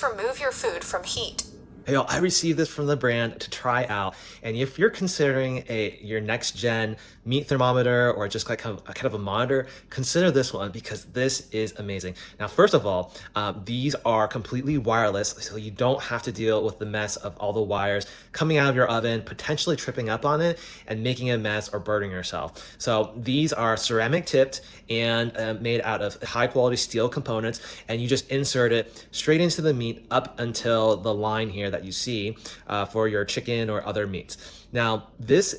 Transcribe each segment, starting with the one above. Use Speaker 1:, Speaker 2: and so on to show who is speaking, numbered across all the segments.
Speaker 1: These remove your food from heat.
Speaker 2: Hey, I received this from the brand to try out, and if you're considering your next gen meat thermometer or just like kind of a monitor, consider this one because this is amazing. Now, first of all, these are completely wireless, so you don't have to deal with the mess of all the wires coming out of your oven, potentially tripping up on it and making a mess or burning yourself. So these are ceramic tipped and made out of high quality steel components, and you just insert it straight into the meat up until the line here that you see for your chicken or other meats. Now, this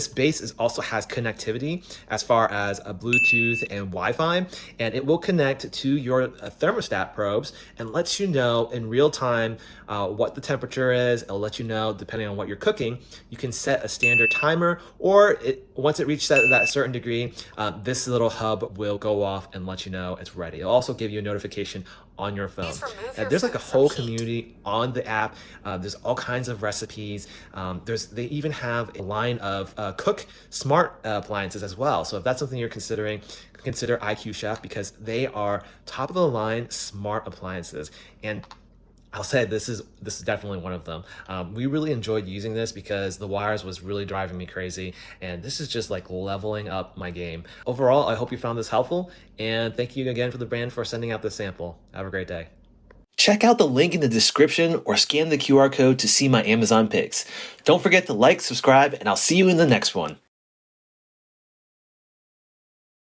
Speaker 2: base also has connectivity as far as a Bluetooth and Wi-Fi, and it will connect to your thermostat probes and lets you know in real time what the temperature is. It'll let you know depending on what you're cooking. You can set a standard timer, or once it reaches that certain degree, this little hub will go off and let you know it's ready. It'll also give you a notification on your phone. There's like a whole community on the app. There's all kinds of recipes. They even have a line of cook smart appliances as well. So if that's something you're considering, consider IQ Chef because they are top of the line smart appliances. And I'll say this is definitely one of them. We really enjoyed using this because the wires was really driving me crazy, and this is just like leveling up my game. Overall, I hope you found this helpful, and thank you again for the brand for sending out this sample. Have a great day. Check out the link in the description or scan the QR code to see my Amazon picks. Don't forget to like, subscribe, and I'll see you in the next one.